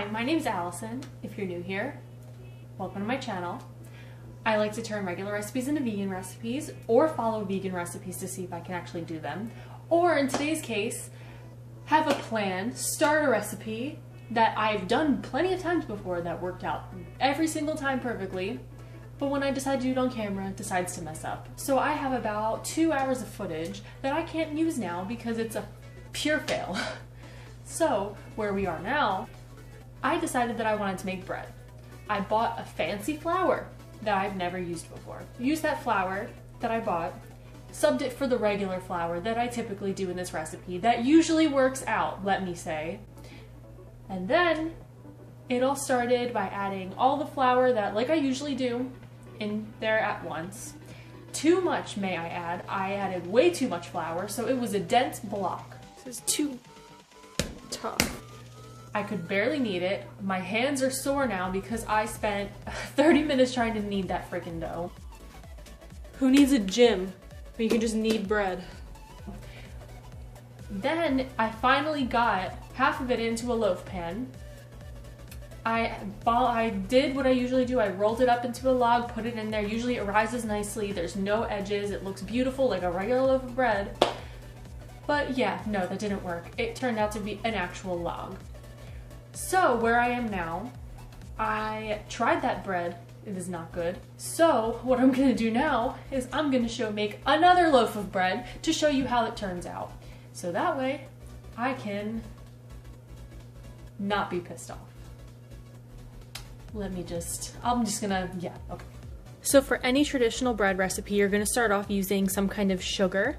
Hi, my name is Allison. If you're new here, welcome to my channel. I like to turn regular recipes into vegan recipes or follow vegan recipes to see if I can actually do them. Or in today's case, have a plan, start a recipe that I've done plenty of times before that worked out every single time perfectly, but when I decide to do it on camera, it decides to mess up. So I have about 2 hours of footage that I can't use now because it's a pure fail. So where we are now, I decided that I wanted to make bread. I bought a fancy flour that I've never used before. Used that flour that I bought, subbed it for the regular flour that I typically do in this recipe that usually works out, let me say. And then it all started by adding all the flour that, like I usually do, in there at once. Too much, may I add. I added way too much flour, so it was a dense block. This is too tough. I could barely knead it. My hands are sore now because I spent 30 minutes trying to knead that freaking dough. Who needs a gym when you can just knead bread? Then I finally got half of it into a loaf pan. I did what I usually do. I rolled it up into a log, put it in there. Usually it rises nicely. There's no edges. It looks beautiful like a regular loaf of bread. But yeah, no, that didn't work. It turned out to be an actual log. So where I am now, I tried that bread. It is not good. So what I'm gonna do now is I'm gonna make another loaf of bread to show you how it turns out. So that way I can not be pissed off. I'm just gonna, yeah, okay. So for any traditional bread recipe, you're gonna start off using some kind of sugar.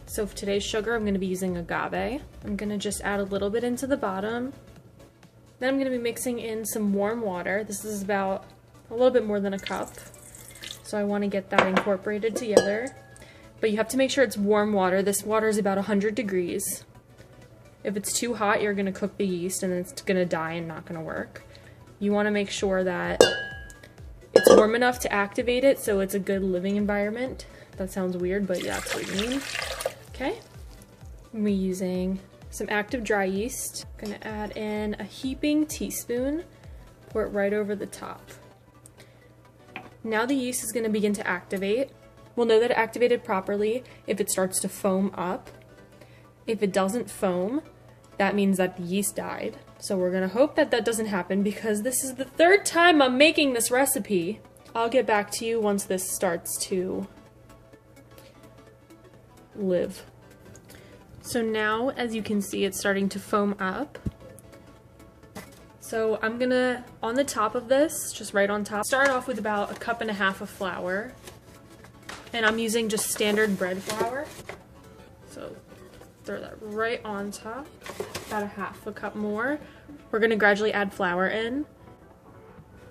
So for today's sugar, I'm gonna be using agave. I'm gonna just add a little bit into the bottom. Then I'm gonna be mixing in some warm water. This is about a little bit more than a cup. So I wanna get that incorporated together. But you have to make sure it's warm water. This water is about 100 degrees. If it's too hot, you're gonna cook the yeast and it's gonna die and not gonna work. You wanna make sure that it's warm enough to activate it so it's a good living environment. That sounds weird, but yeah, that's what you mean. Okay, we're using some active dry yeast. I'm gonna add in a heaping teaspoon, pour it right over the top. Now the yeast is gonna begin to activate. We'll know that it activated properly if it starts to foam up. If it doesn't foam, that means that the yeast died. So we're gonna hope that that doesn't happen because this is the third time I'm making this recipe. I'll get back to you once this starts to live. So now, as you can see, it's starting to foam up. So I'm gonna, on the top of this, just right on top, start off with about 1.5 cups of flour. And I'm using just standard bread flour. So throw that right on top, about 1/2 cup more. We're gonna gradually add flour in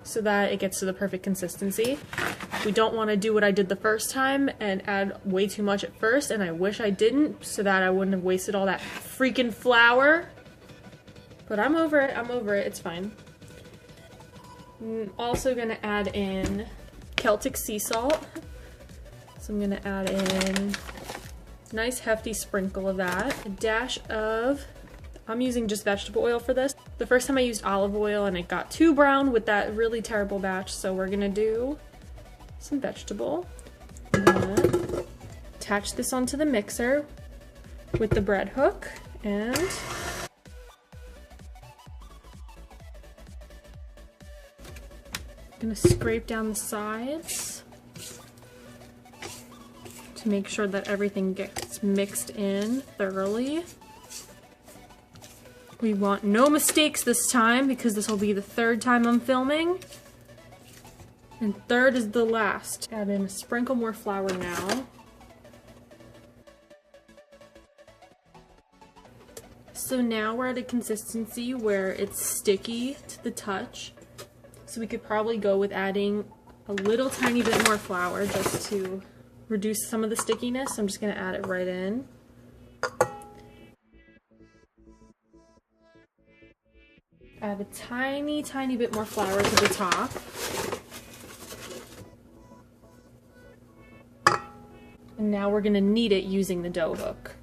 so that it gets to the perfect consistency. We don't want to do what I did the first time and add way too much at first, and I wish I didn't so that I wouldn't have wasted all that freaking flour. But I'm over it, it's fine. I'm also gonna add in Celtic sea salt. So I'm gonna add in a nice hefty sprinkle of that. A dash of, I'm using just vegetable oil for this. The first time I used olive oil and it got too brown with that really terrible batch, so we're gonna do some vegetable. I'm gonna attach this onto the mixer with the bread hook and I'm gonna scrape down the sides to make sure that everything gets mixed in thoroughly. We want no mistakes this time because this will be the third time I'm filming. And third is the last. Add in a sprinkle more flour now. So now we're at a consistency where it's sticky to the touch. So we could probably go with adding a little tiny bit more flour just to reduce some of the stickiness. I'm just gonna add it right in. Add a tiny, tiny bit more flour to the top. And now we're gonna knead it using the dough hook.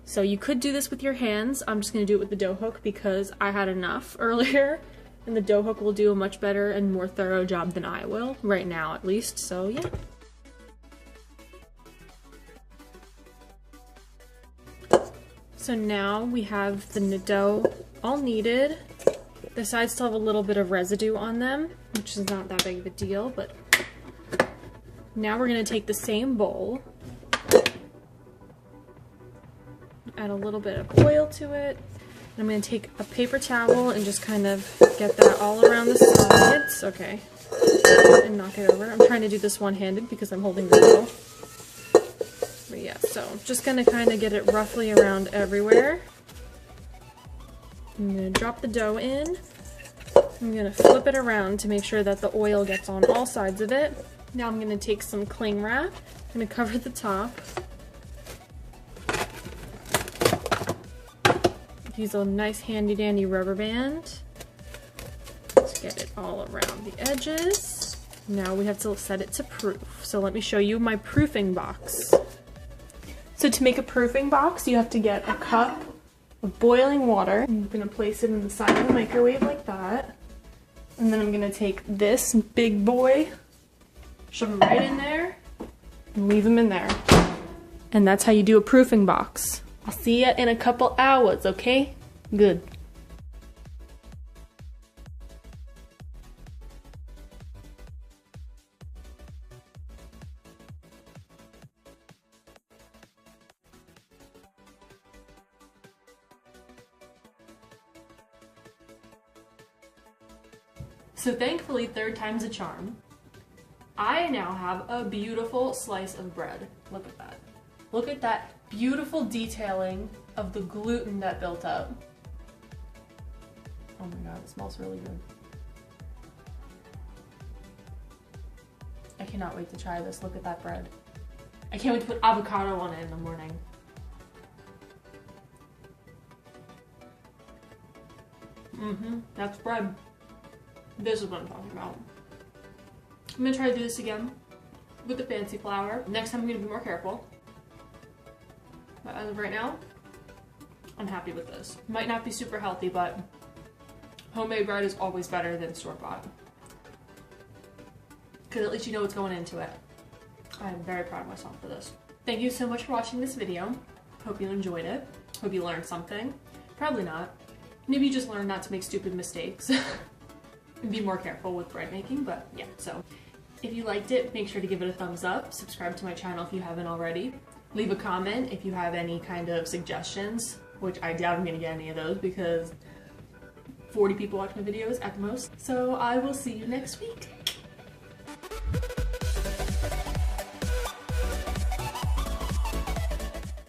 So you could do this with your hands. I'm just gonna do it with the dough hook because I had enough earlier. and the dough hook will do a much better and more thorough job than I will, right now at least, so yeah. So now we have the dough all kneaded. The sides still have a little bit of residue on them, which is not that big of a deal, but now we're gonna take the same bowl, add a little bit of oil to it, and I'm gonna take a paper towel and just kind of get that all around the sides, okay, and knock it over. I'm trying to do this one-handed because I'm holding the dough. But yeah, so I'm just gonna kind of get it roughly around everywhere. I'm gonna drop the dough in. I'm gonna flip it around to make sure that the oil gets on all sides of it. Now I'm gonna take some cling wrap. I'm gonna cover the top. Use a nice handy dandy rubber band. Let's get it all around the edges. Now we have to set it to proof. So let me show you my proofing box. So to make a proofing box, you have to get a cup of boiling water. I'm gonna place it in the side of the microwave like that. And then I'm gonna take this big boy, shove him right in there, and leave him in there. And that's how you do a proofing box. I'll see ya in a couple hours, okay? Good. So thankfully, third time's a charm. I now have a beautiful slice of bread. Look at that. Look at that beautiful detailing of the gluten that built up. Oh my god, it smells really good. I cannot wait to try this. Look at that bread. I can't wait to put avocado on it in the morning. That's bread. This is what I'm talking about. I'm gonna try to do this again with the fancy flour. Next time I'm gonna be more careful. But as of right now, I'm happy with this. Might not be super healthy, but homemade bread is always better than store-bought. Because at least you know what's going into it. I am very proud of myself for this. Thank you so much for watching this video. Hope you enjoyed it. Hope you learned something. Probably not. Maybe you just learned not to make stupid mistakes. And be more careful with bread making, but yeah, so. If you liked it, make sure to give it a thumbs up. Subscribe to my channel if you haven't already. Leave a comment if you have any kind of suggestions, which I doubt I'm gonna get any of those because 40 people watch my videos at the most. So I will see you next week.